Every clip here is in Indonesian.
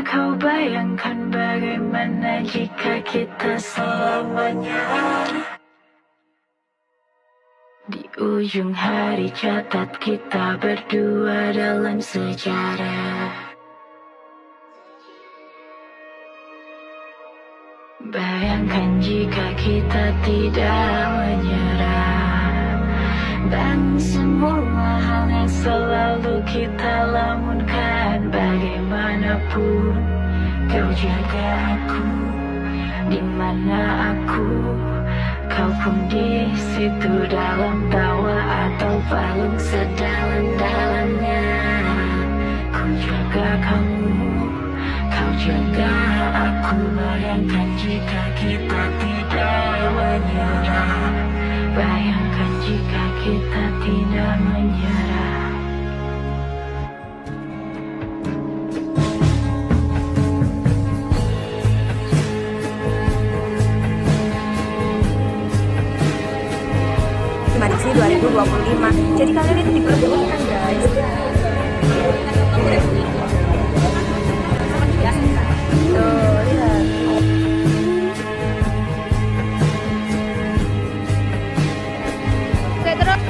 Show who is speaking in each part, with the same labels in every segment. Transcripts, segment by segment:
Speaker 1: kau bayangkan bagaimana jika kita selamanya di ujung hari catat kita berdua dalam sejarah. Bayangkan jika kita tidak menyerah, dan semua hal yang selalu kita lamunkan. Bagaimanapun kau jaga aku, di mana aku, kau pun di situ, dalam tawa atau palung sedalam-dalamnya. Ku jaga kamu, kau jaga aku. Bayangkan jika kita tidak menyerah, bayangkan jika kita tidak menyerah.
Speaker 2: Madiksi 2025. Jadi kalian itu diperbolehkan guys. Tuh, lihat. Oke, terus.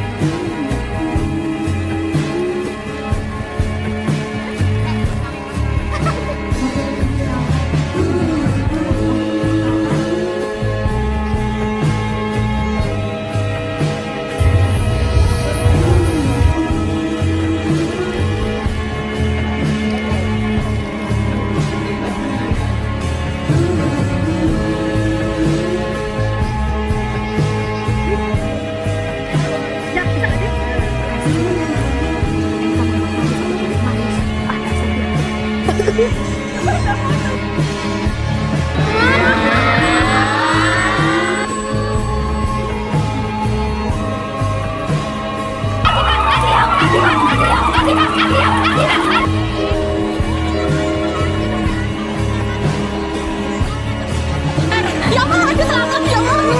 Speaker 3: Ya Allah, aku selamat ya Allah.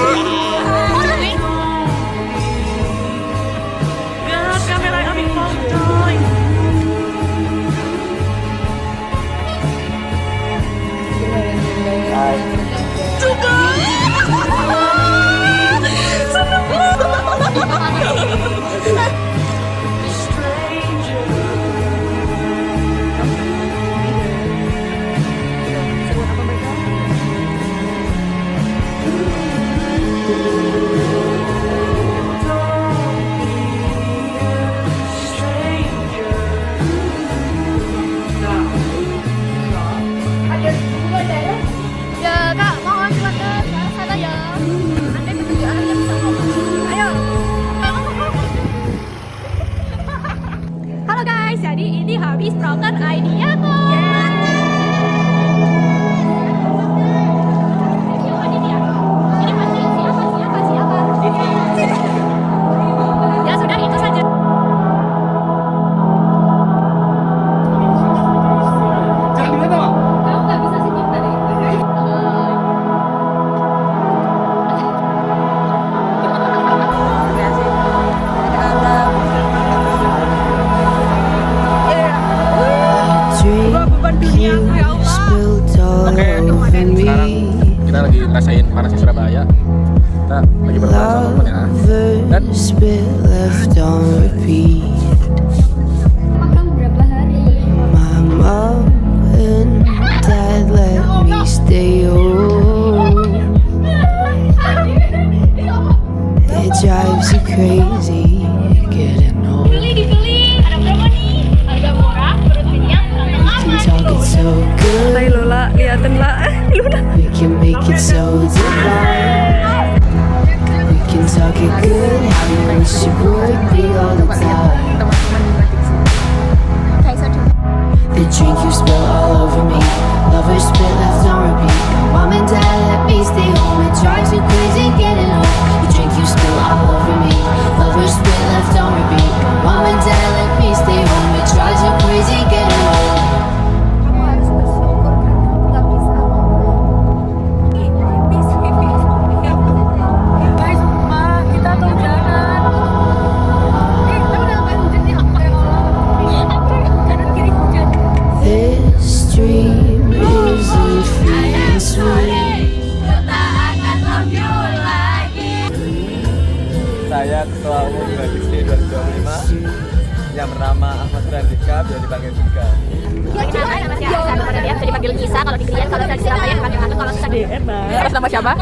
Speaker 4: Gak, kamera ambil foto. Juga.
Speaker 3: Ya kak, mohon silakan ke sana ya. Anda menjadi anak yang bisa ngomong. Ayo. Halo guys, jadi ini habis broken idea kok. Ini masih siapa? Ya sudah, itu saja. Kamu nggak bisa senyum tadi.
Speaker 4: Oke, sekarang kita lagi ngerasain panasnya Surabaya. Kita lagi bermain sama temen ya. Dan
Speaker 3: Makan berapa hari?
Speaker 1: my mom and dad let me stay home. It drives you crazy getting home.
Speaker 3: Dibeli, ada berapa nih? Harga murah, perut kenyang,
Speaker 1: We can talk it so good,
Speaker 2: Hai Lola, liatin lah. Lola.
Speaker 1: we can make it so divine. We can talk it good, how you wish you would be all the time. The drink you spill all over me, lovers spit left on repeat. Mom and dad let me stay home, it drives you crazy getting home. The drink you spill all over me, lovers spit left on repeat. Mom and dad let me stay home, it drives you crazy getting home.
Speaker 3: Kamu harus bersyukur kan nggak bisa ngomong. Guys, sumpah kita tuh jalan. Kita udah nggak hujan nih, apa ya Allah? Kanan kiri hujan.
Speaker 1: This dream
Speaker 3: kalau kita
Speaker 2: Atas nama siapa?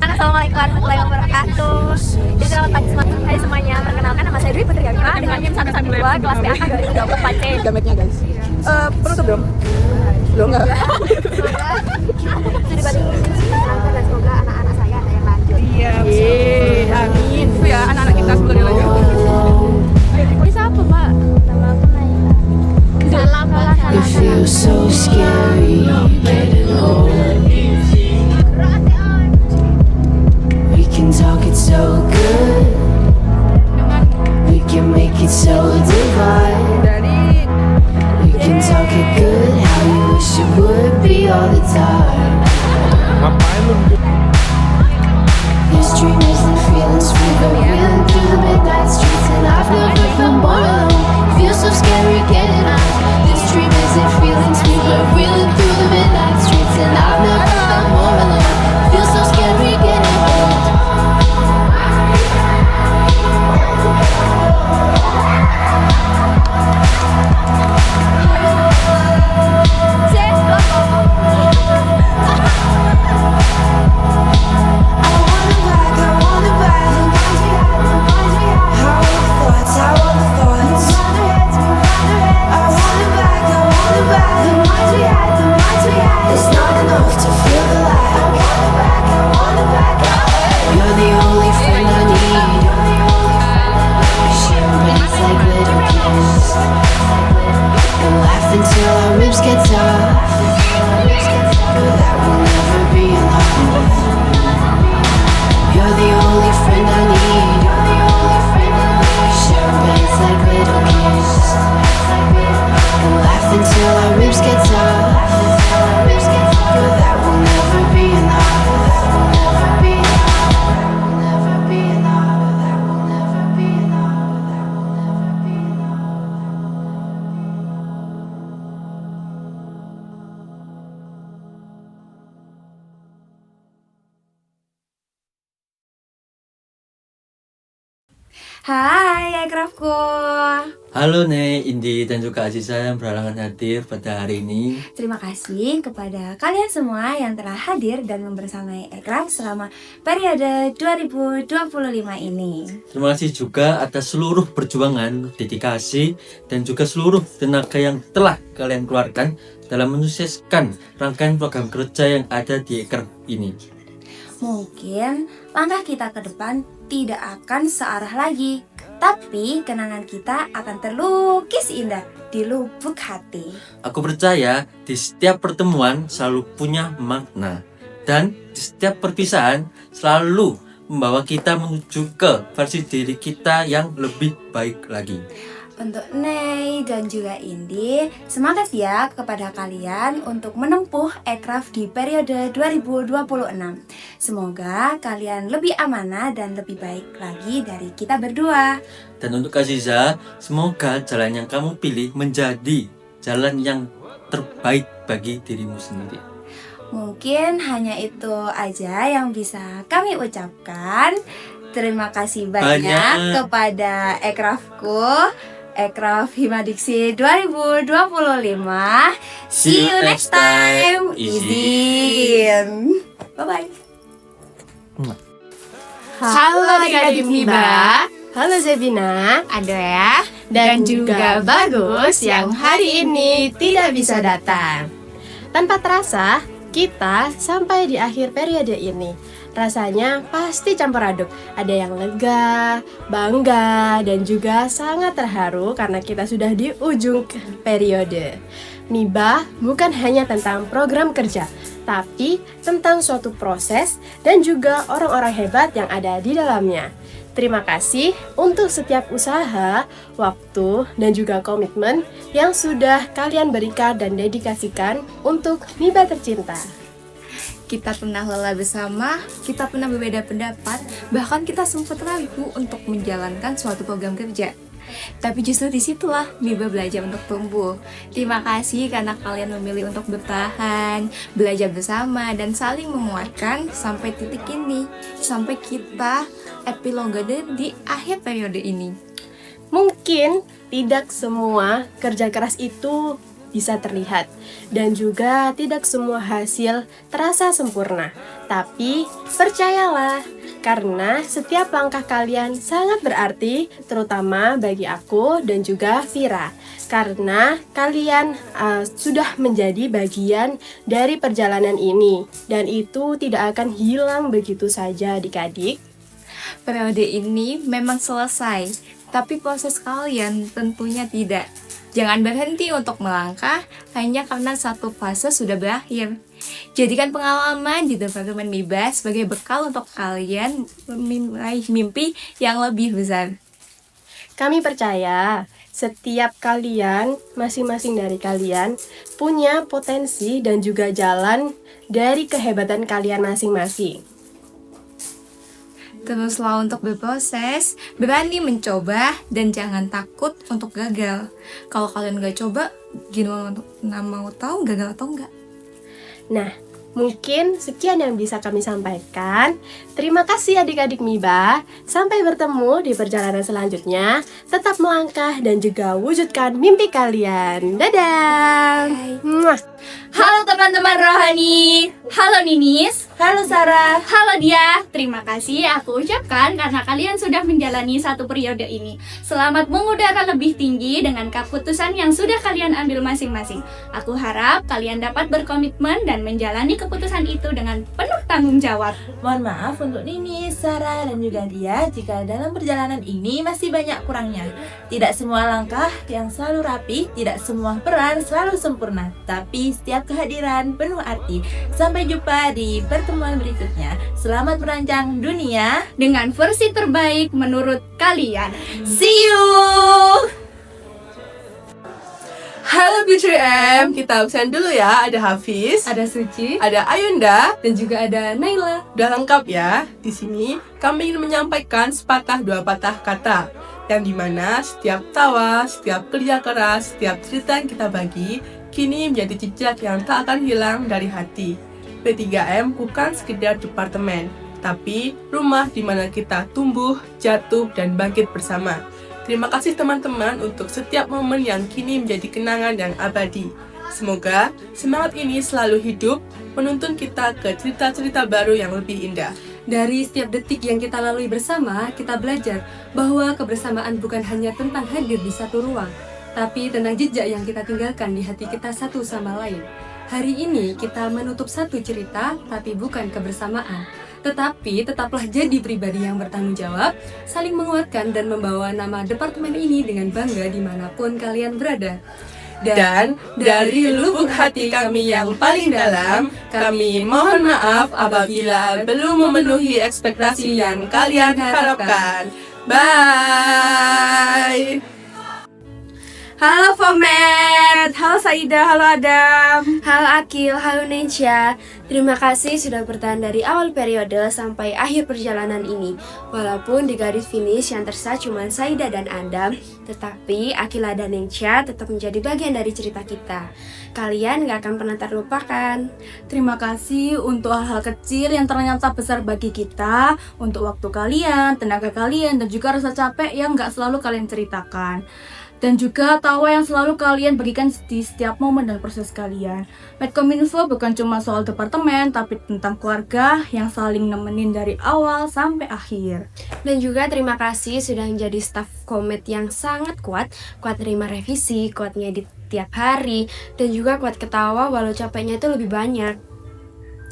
Speaker 3: Assalamualaikum warahmatullahi wabarakatuh. Jadi selamat pagi hai semuanya. Perkenalkan nama saya Dwi Putri Yalima dengan NIM 112 kelas BAK 2024C.
Speaker 2: Jametnya guys. Penutup belum? Belum enggak?
Speaker 3: Sudah balik dan semoga anak-anak saya ada yang lanjut.
Speaker 2: Iya. Amin. Itu ya anak-anak kita sebenarnya lagi.
Speaker 3: Ini siapa, Mbak? Nama aku Naila. Salam.
Speaker 1: It feels so scary getting old. We can talk it so good. We can make it so divine.
Speaker 2: Dari
Speaker 1: We can talk it good, how you wish it would be all the time.
Speaker 4: Ngapain lu?
Speaker 1: This dream is the feelings we go reeling through the midnight streets, and I've never felt more alone. Feels so scary getting out. This dream is the feelings we go reeling through the midnight streets, and I've never felt more alone. Feels so scary getting old. It's not enough to feel the light. You're the only friend I need. Share minutes like little kids, and laugh until our ribs get tough. But that will never be enough. You're the only friend I need. Share minutes like little kids, and laugh until our ribs get tough. But that will never be enough. That will never be enough. That will never be enough. That will never be enough.
Speaker 5: Hai Aircraftku.
Speaker 6: Halo Nek, Indi dan juga Aziza yang berhalangan hadir pada hari ini.
Speaker 5: Terima kasih kepada kalian semua yang telah hadir dan membersamai Aircraft selama periode 2025 ini.
Speaker 6: Terima kasih juga atas seluruh perjuangan, dedikasi, dan juga seluruh tenaga yang telah kalian keluarkan dalam menyukseskan rangkaian program kerja yang ada di Aircraft ini.
Speaker 5: Mungkin langkah kita ke depan tidak akan searah lagi, tapi kenangan kita akan terlukis indah di lubuk hati.
Speaker 6: Aku percaya di setiap pertemuan selalu punya makna, dan di setiap perpisahan selalu membawa kita menuju ke versi diri kita yang lebih baik lagi.
Speaker 5: Untuk Nei dan juga Indi, semangat ya kepada kalian untuk menempuh Aircraft di periode 2026. Semoga kalian lebih amanah dan lebih baik lagi dari kita berdua.
Speaker 6: Dan untuk Aziza, semoga jalan yang kamu pilih menjadi jalan yang terbaik bagi dirimu sendiri.
Speaker 5: Mungkin hanya itu aja yang bisa kami ucapkan. Terima kasih banyak kepada Aircraftku, Aircraft Himadiksi 2025. See you next time. Izin. Bye-bye.
Speaker 7: Halo adik-adik Hiba, halo Zebina, Andrea, dan juga Bagus yang hari ini tidak bisa datang. Tanpa terasa, kita sampai di akhir periode ini. Rasanya pasti campur aduk. Ada yang lega, bangga, dan juga sangat terharu karena kita sudah di ujung periode. Mibah bukan hanya tentang program kerja, tapi tentang suatu proses dan juga orang-orang hebat yang ada di dalamnya. Terima kasih untuk setiap usaha, waktu, dan juga komitmen yang sudah kalian berikan dan dedikasikan untuk Mibah tercinta.
Speaker 8: Kita pernah lelah bersama, kita pernah berbeda pendapat, bahkan kita sempat ragu untuk menjalankan suatu program kerja. Tapi justru disitulah Mibah belajar untuk tumbuh. Terima kasih karena kalian memilih untuk bertahan, belajar bersama, dan saling menguatkan sampai titik ini, sampai kita epiloge di akhir periode ini.
Speaker 7: Mungkin tidak semua kerja keras itu bisa terlihat. Dan juga tidak semua hasil terasa sempurna. Tapi percayalah, karena setiap langkah kalian sangat berarti, terutama bagi aku dan juga Vira. Karena kalian sudah menjadi bagian dari perjalanan ini. Dan itu tidak akan hilang begitu saja adik-adik.
Speaker 8: Periode ini memang selesai, tapi proses kalian tentunya tidak. Jangan berhenti untuk melangkah hanya karena satu fase sudah berakhir. Jadikan pengalaman di Departemen MIBA sebagai bekal untuk kalian meraih mimpi yang lebih besar.
Speaker 7: Kami percaya setiap kalian, masing-masing dari kalian, punya potensi dan juga jalan dari kehebatan kalian masing-masing.
Speaker 8: Teruslah untuk berproses, berani mencoba, dan jangan takut untuk gagal. Kalau kalian gak coba, gimana mau tahu gagal atau enggak?
Speaker 7: Nah, mungkin sekian yang bisa kami sampaikan. Terima kasih adik-adik MIBA. Sampai bertemu di perjalanan selanjutnya. Tetap melangkah dan juga wujudkan mimpi kalian. Dadah! Muah.
Speaker 3: Halo teman-teman rohani, halo Ninis, halo Sarah, halo Dia. Terima kasih aku ucapkan karena kalian sudah menjalani satu periode ini. Selamat mengudara lebih tinggi dengan keputusan yang sudah kalian ambil masing-masing. Aku harap kalian dapat berkomitmen dan menjalani keputusan itu dengan penuh tanggung jawab.
Speaker 9: Mohon maaf untuk Nini, Sarah, dan juga Dia jika dalam perjalanan ini masih banyak kurangnya. Tidak semua langkah yang selalu rapi, tidak semua peran selalu sempurna, tapi setiap kehadiran penuh arti. Sampai jumpa di pertemuan berikutnya. Selamat merancang dunia
Speaker 3: Dengan versi terbaik menurut kalian.
Speaker 9: See you.
Speaker 10: Halo B3M, kita absen dulu ya. Ada Hafiz,
Speaker 8: Ada Suci,
Speaker 10: ada Ayunda,
Speaker 8: dan juga ada Naila.
Speaker 10: udah lengkap ya. Di sini kami ingin menyampaikan sepatah dua patah kata, yang dimana setiap tawa, setiap kerja keras, setiap cerita yang kita bagi kini menjadi jejak yang tak akan hilang dari hati. P3M bukan sekedar departemen, tapi rumah di mana kita tumbuh, jatuh, dan bangkit bersama. Terima kasih teman-teman untuk setiap momen yang kini menjadi kenangan yang abadi. Semoga semangat ini selalu hidup, menuntun kita ke cerita-cerita baru yang lebih indah.
Speaker 8: Dari setiap detik yang kita lalui bersama, kita belajar bahwa kebersamaan bukan hanya tentang hadir di satu ruang, tapi tentang jejak yang kita tinggalkan di hati kita satu sama lain. Hari ini kita menutup satu cerita, tapi bukan kebersamaan. Tetapi tetaplah jadi pribadi yang bertanggung jawab, saling menguatkan dan membawa nama departemen ini dengan bangga dimanapun kalian berada.
Speaker 10: Dan dari lubuk hati kami yang paling dalam, kami mohon maaf apabila belum memenuhi ekspektasi yang kalian harapkan. Bye!
Speaker 3: Halo Fomet, halo Saida, halo Adam.
Speaker 5: Halo Akil, halo Nesya. Terima kasih sudah bertahan dari awal periode sampai akhir perjalanan ini. Walaupun di garis finish yang tersisa cuma Saida dan Adam, tetapi Akila dan Nesya tetap menjadi bagian dari cerita kita. Kalian gak akan pernah terlupakan.
Speaker 3: Terima kasih untuk hal-hal kecil yang ternyata besar bagi kita, untuk waktu kalian, tenaga kalian, dan juga rasa capek yang gak selalu kalian ceritakan. Dan juga tawa yang selalu kalian bagikan di setiap momen dan proses kalian. Medkominfo bukan cuma soal departemen, tapi tentang keluarga yang saling nemenin dari awal sampai akhir.
Speaker 5: Dan juga terima kasih sudah menjadi staf komet yang sangat kuat terima revisi, kuat ngedit tiap hari, dan juga kuat ketawa walau capeknya itu lebih banyak.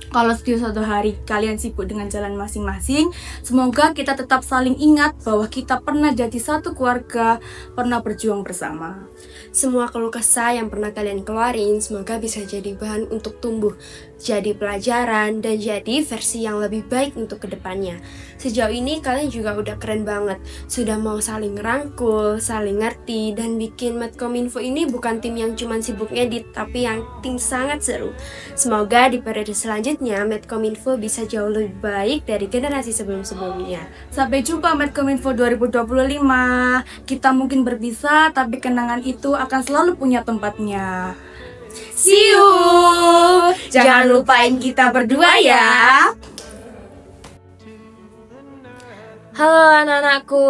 Speaker 3: Kalau setiap satu hari kalian sibuk dengan jalan masing-masing, semoga kita tetap saling ingat bahwa kita pernah jadi satu keluarga, pernah berjuang bersama.
Speaker 5: Semua keluh kesah yang pernah kalian keluarin semoga bisa jadi bahan untuk tumbuh, jadi pelajaran, dan jadi versi yang lebih baik untuk kedepannya. Sejauh ini kalian juga udah keren banget, sudah mau saling rangkul, saling ngerti, dan bikin Medkominfo ini bukan tim yang cuma sibuk ngedit, tapi yang tim sangat seru. Semoga di periode selanjutnya Medkominfo bisa jauh lebih baik dari generasi sebelum-sebelumnya.
Speaker 3: Sampai jumpa Medkominfo 2025. Kita mungkin berpisah, tapi kenangan itu akan selalu punya tempatnya.
Speaker 5: See you! Jangan lupain kita berdua ya!
Speaker 7: Halo anak-anakku,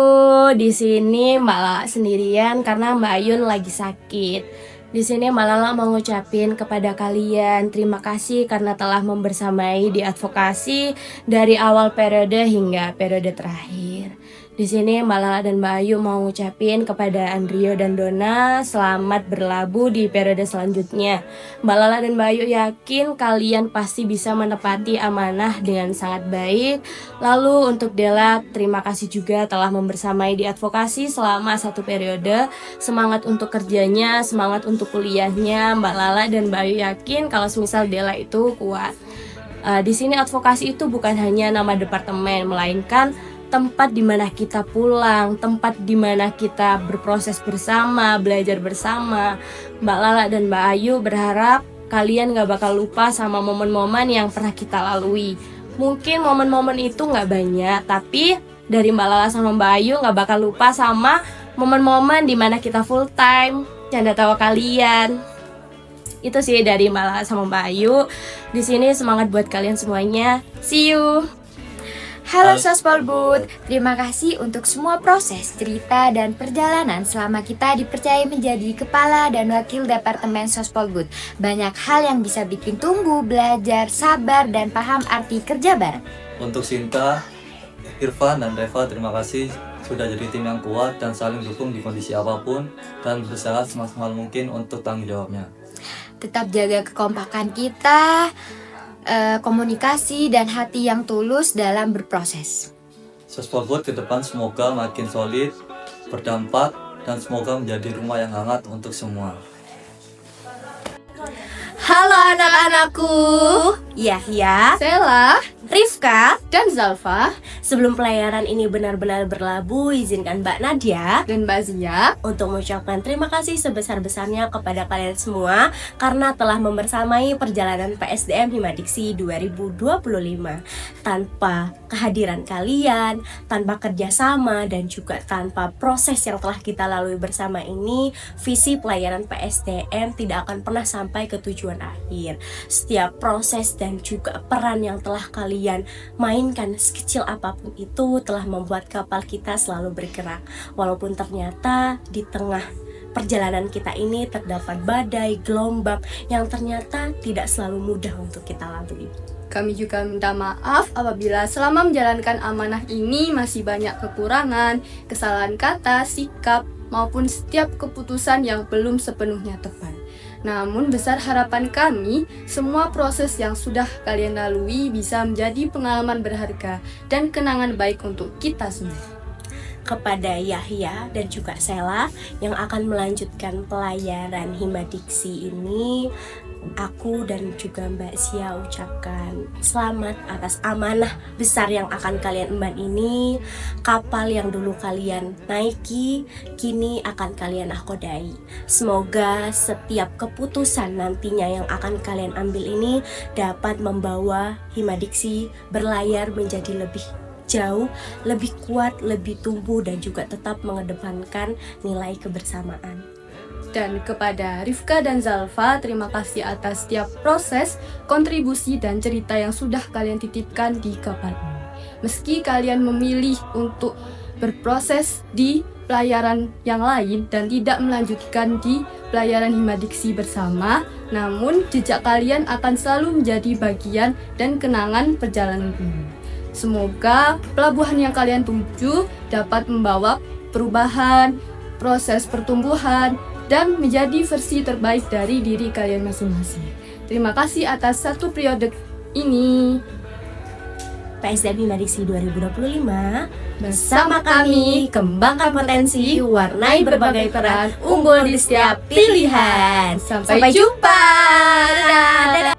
Speaker 7: di sini Mbak Lala sendirian karena Mbak Ayun lagi sakit. Di sini Malala mau ngucapin kepada kalian terima kasih karena telah membersamai di advokasi dari awal periode hingga periode terakhir. Di sini Malala dan Mbak Ayu mau ngucapin kepada Andrio dan Dona selamat berlabuh di periode selanjutnya. Malala dan Mbak Ayu yakin kalian pasti bisa menepati amanah dengan sangat baik. Lalu untuk Dela, terima kasih juga telah membersamai di advokasi selama 1 periode. Semangat untuk kerjanya, semangat untuk kuliahnya. Mbak Lala dan Mbak Ayu yakin kalau semisal Dela itu kuat. Di sini advokasi itu bukan hanya nama departemen, melainkan tempat di mana kita pulang, tempat di mana kita berproses bersama, belajar bersama. Mbak Lala dan Mbak Ayu berharap kalian gak bakal lupa sama momen-momen yang pernah kita lalui. Mungkin momen-momen itu gak banyak, tapi dari Mbak Lala sama Mbak Ayu gak bakal lupa sama momen-momen di mana kita full time. Canda tawa kalian. Itu sih dari Mbak Lala sama Mbak Ayu. Di sini semangat buat kalian semuanya. See you.
Speaker 5: Halo Sospolbud, terima kasih untuk semua proses, cerita, dan perjalanan selama kita dipercaya menjadi kepala dan wakil Departemen Sospolbud. Banyak hal yang bisa bikin tunggu, belajar, sabar, dan paham arti kerja bareng.
Speaker 11: Untuk Sinta, Irfan, dan Reva, terima kasih sudah jadi tim yang kuat dan saling dukung di kondisi apapun dan berusaha semaksimal mungkin untuk tanggung jawabnya.
Speaker 5: Tetap jaga kekompakan kita, komunikasi dan hati yang tulus dalam berproses.
Speaker 11: Sospolbud ke depan semoga makin solid, berdampak, dan semoga menjadi rumah yang hangat untuk semua.
Speaker 7: Halo anak-anakku,
Speaker 3: Yahya,
Speaker 7: Sela,
Speaker 3: Rifka,
Speaker 7: dan Zalfa.
Speaker 3: sebelum pelayaran ini benar-benar berlabuh, izinkan Mbak Nadia
Speaker 7: Dan Mbak Zia
Speaker 3: untuk mengucapkan terima kasih sebesar-besarnya kepada kalian semua karena telah membersamai perjalanan PSDM Himadiksi 2025. Tanpa kehadiran kalian, tanpa kerjasama, dan juga tanpa proses yang telah kita lalui bersama ini, visi pelayaran PSDM tidak akan pernah sampai ke tujuan akhir. Setiap proses dan juga peran yang telah kalian mainkan sekecil apapun itu telah membuat kapal kita selalu bergerak. Walaupun ternyata di tengah perjalanan kita ini terdapat badai, gelombang yang ternyata tidak selalu mudah untuk kita lalui.
Speaker 7: Kami juga minta maaf apabila selama menjalankan amanah ini masih banyak kekurangan, kesalahan kata, sikap, maupun setiap keputusan yang belum sepenuhnya tepat. Namun besar harapan kami, semua proses yang sudah kalian lalui bisa menjadi pengalaman berharga dan kenangan baik untuk kita semua.
Speaker 3: Kepada Yahya dan juga Sela yang akan melanjutkan pelayaran Himadiksi ini, aku dan juga Mbak Sia ucapkan selamat atas amanah besar yang akan kalian emban ini. Kapal yang dulu kalian naiki, kini akan kalian nahkodai. Semoga setiap keputusan nantinya yang akan kalian ambil ini dapat membawa Himadiksi berlayar menjadi lebih jauh, lebih kuat, lebih tumbuh, dan juga tetap mengedepankan nilai kebersamaan.
Speaker 7: Dan kepada Rifka dan Zalfa, terima kasih atas setiap proses, kontribusi, dan cerita yang sudah kalian titipkan di kapal ini. Meski kalian memilih untuk berproses di pelayaran yang lain dan tidak melanjutkan di pelayaran Himadiksi bersama, namun jejak kalian akan selalu menjadi bagian dan kenangan perjalanan ini. Semoga pelabuhan yang kalian tuju dapat membawa perubahan, proses pertumbuhan, dan menjadi versi terbaik dari diri kalian masing-masing. Terima kasih atas 1 periode ini.
Speaker 3: PSDM Himadiksi 2025 bersama kami, kembangkan potensi, warnai berbagai peran, unggul di setiap pilihan. Sampai jumpa. Dadah.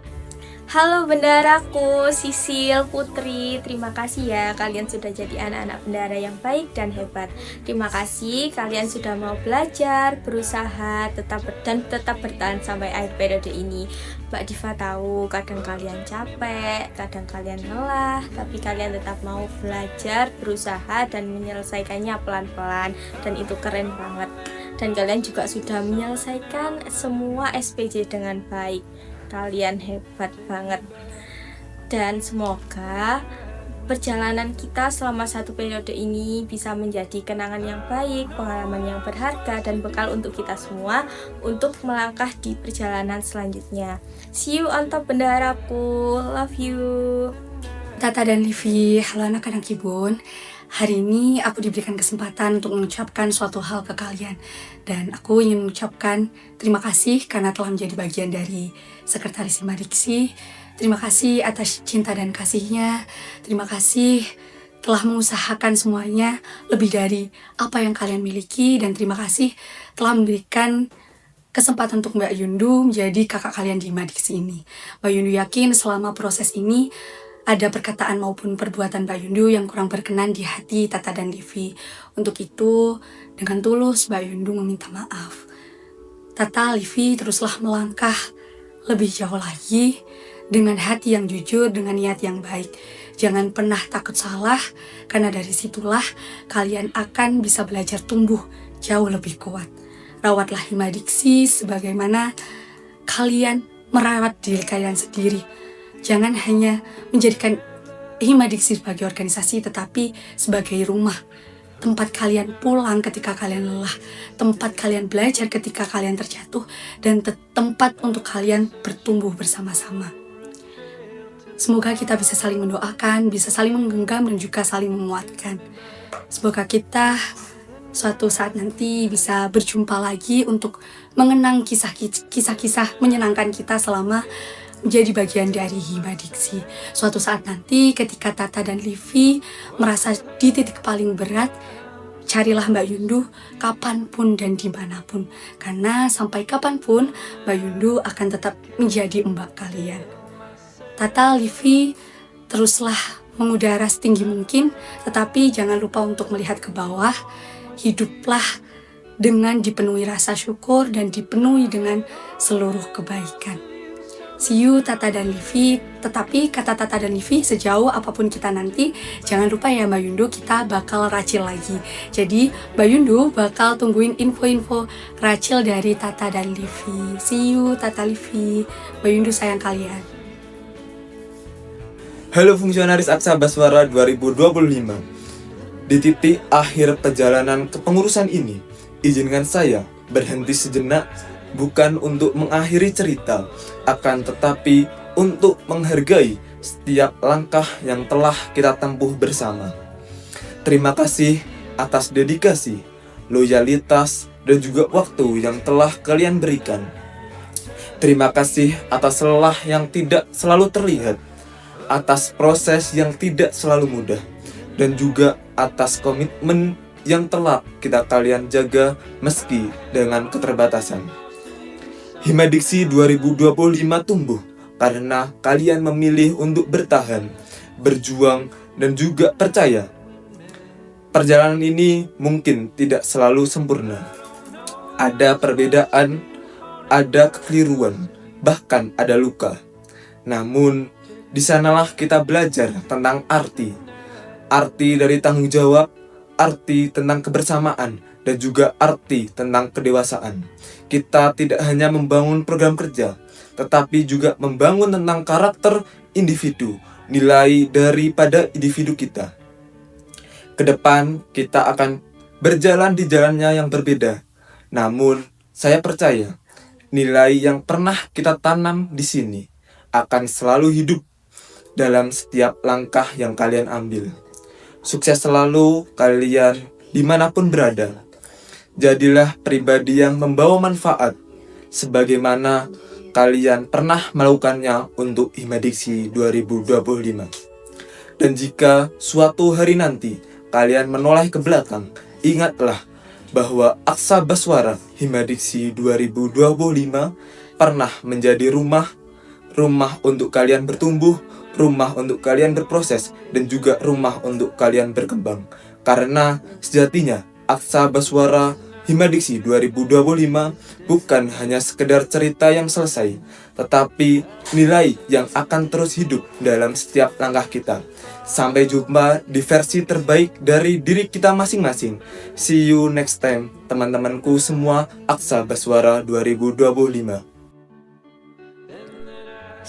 Speaker 5: Halo bendaraku, Sisil, Putri. Terima kasih ya kalian sudah jadi anak-anak bendara yang baik dan hebat. Terima kasih kalian sudah mau belajar, berusaha, tetap bertahan sampai akhir periode ini. Mbak Diva tahu kadang kalian capek, kadang kalian lelah, tapi kalian tetap mau belajar, berusaha, dan menyelesaikannya pelan-pelan. Dan itu keren banget. Dan kalian juga sudah menyelesaikan semua SPJ dengan baik. Kalian hebat banget. Dan semoga perjalanan kita selama satu periode ini bisa menjadi kenangan yang baik, pengalaman yang berharga, dan bekal untuk kita semua untuk melangkah di perjalanan selanjutnya. See you on top bendaharaku, love you.
Speaker 3: Tata dan Livi, halo anak-anak Kibun. Hari ini aku diberikan kesempatan untuk mengucapkan suatu hal ke kalian. Dan aku ingin mengucapkan terima kasih karena telah menjadi bagian dari Sekretaris Hima Diksi. Terima kasih atas cinta dan kasihnya. Terima kasih telah mengusahakan semuanya lebih dari apa yang kalian miliki. Dan terima kasih telah memberikan kesempatan untuk Mbak Yundu menjadi kakak kalian di Hima Diksi ini. Mbak Yundu yakin selama proses ini ada perkataan maupun perbuatan Mbak Yundu yang kurang berkenan di hati Tata dan Livi. Untuk itu, dengan tulus Mbak Yundu meminta maaf. Tata, Livi teruslah melangkah lebih jauh lagi dengan hati yang jujur, dengan niat yang baik. Jangan pernah takut salah, karena dari situlah kalian akan bisa belajar tumbuh jauh lebih kuat. Rawatlah Hima Diksi sebagaimana kalian merawat diri kalian sendiri. Jangan hanya menjadikan Hima Diksi sebagai organisasi, tetapi sebagai rumah. Tempat kalian pulang ketika kalian lelah, tempat kalian belajar ketika kalian terjatuh, dan tempat untuk kalian bertumbuh bersama-sama. Semoga kita bisa saling mendoakan, bisa saling menggenggam, dan juga saling menguatkan. Semoga kita suatu saat nanti bisa berjumpa lagi untuk mengenang kisah-kisah menyenangkan kita selama menjadi bagian dari Hima Diksi. Suatu saat nanti ketika Tata dan Livi merasa di titik paling berat, carilah Mbak Yundu kapanpun dan dimanapun. Karena sampai kapanpun Mbak Yundu akan tetap menjadi mbak kalian. Tata, Livi, teruslah mengudara setinggi mungkin, tetapi jangan lupa untuk melihat ke bawah. Hiduplah dengan dipenuhi rasa syukur dan dipenuhi dengan seluruh kebaikan. See you Tata dan Livi. Tetapi kata Tata dan Livi, sejauh apapun kita nanti, jangan lupa ya Mbak Yundu, kita bakal racil lagi. Jadi Mbak Yundu bakal tungguin info-info racil dari Tata dan Livi. See you Tata, Livi. Mbak Yundu sayang kalian.
Speaker 12: Halo fungsionaris Aksa Baswara 2025. Di titik akhir perjalanan kepengurusan ini, izinkan saya berhenti sejenak, bukan untuk mengakhiri cerita, akan tetapi untuk menghargai setiap langkah yang telah kita tempuh bersama. Terima kasih atas dedikasi, loyalitas, dan juga waktu yang telah kalian berikan. Terima kasih atas lelah yang tidak selalu terlihat, atas proses yang tidak selalu mudah, dan juga atas komitmen yang telah kalian jaga meski dengan keterbatasan. Hima Diksi 2025 tumbuh karena kalian memilih untuk bertahan, berjuang, dan juga percaya. Perjalanan ini mungkin tidak selalu sempurna. Ada perbedaan, ada kekeliruan, bahkan ada luka. Namun, di sanalah kita belajar tentang arti dari tanggung jawab, arti tentang kebersamaan, dan juga arti tentang kedewasaan. Kita tidak hanya membangun program kerja, tetapi juga membangun tentang karakter individu, nilai daripada individu kita. Kedepan kita akan berjalan di jalannya yang berbeda. Namun, saya percaya nilai yang pernah kita tanam di sini akan selalu hidup dalam setiap langkah yang kalian ambil. Sukses selalu kalian dimanapun berada. Jadilah pribadi yang membawa manfaat, sebagaimana kalian pernah melakukannya untuk Hima Diksi 2025. Dan jika suatu hari nanti kalian menoleh ke belakang, ingatlah bahwa Aksa Baswara Hima Diksi 2025 pernah menjadi rumah untuk kalian bertumbuh, rumah untuk kalian berproses, dan juga rumah untuk kalian berkembang. Karena sejatinya Aksa Baswara Hima Diksi 2025 bukan hanya sekedar cerita yang selesai, tetapi nilai yang akan terus hidup dalam setiap langkah kita. Sampai jumpa di versi terbaik dari diri kita masing-masing. See you next time, teman-temanku semua Aksa Baswara 2025.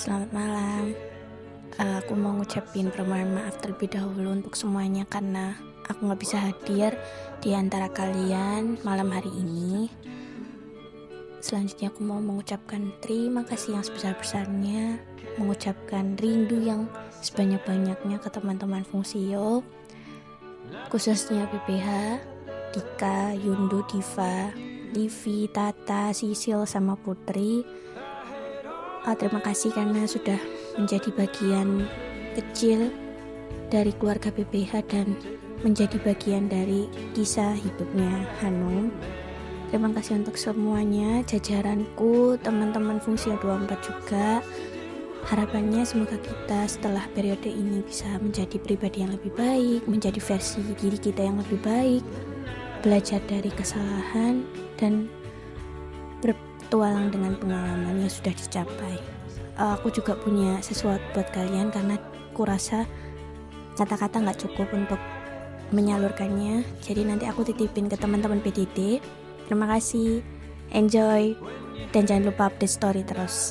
Speaker 5: Selamat malam.
Speaker 13: Aku mau ngucapin permohonan maaf terlebih dahulu untuk semuanya karena aku nggak bisa hadir di antara kalian malam hari ini. Selanjutnya aku mau mengucapkan terima kasih yang sebesar-besarnya, mengucapkan rindu yang sebanyak-banyaknya ke teman-teman Fungsio, khususnya PPH, Dika, Yundu, Diva, Livi, Tata, Sisil, sama Putri. Terima kasih karena sudah menjadi bagian kecil dari keluarga PPH dan menjadi bagian dari kisah hidupnya Hanum. Terima kasih untuk semuanya, jajaranku, teman-teman Fungsio 24 juga. Harapannya semoga kita setelah periode ini bisa menjadi pribadi yang lebih baik, menjadi versi diri kita yang lebih baik, belajar dari kesalahan, dan bertualang dengan pengalaman yang sudah dicapai. Aku juga punya sesuatu buat kalian karena aku rasa kata-kata nggak cukup untuk menyalurkannya. Jadi nanti aku titipin ke teman-teman PDD. Terima kasih, enjoy, dan jangan lupa update story terus.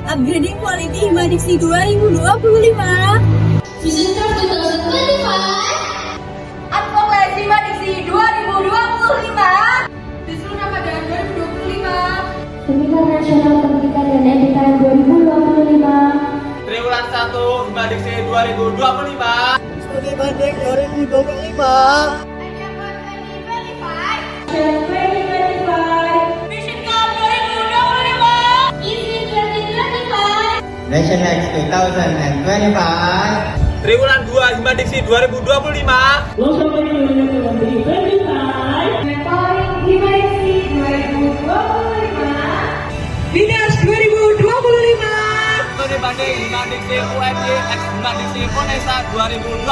Speaker 14: Upgrading Quality Hima Diksi 2025. Vision Card 2025.
Speaker 2: Advokasi Hima Diksi 2025. Disuruh Ramadan 2025.
Speaker 14: Seminar Nasional Pendidikan dan Etika 2025.
Speaker 15: Triwulan 1 Hima Diksi 2025.
Speaker 14: Studi banding 2025.
Speaker 16: Nation Next 2025.
Speaker 15: Triwulan 2 Hima Diksi 2025.
Speaker 14: Dinas 2025.
Speaker 15: Studi banding Hima Diksi UMY X Hima Diksi Unesa 2025.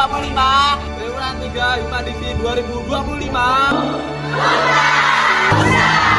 Speaker 15: Triwulan 3 Hima Diksi 2025.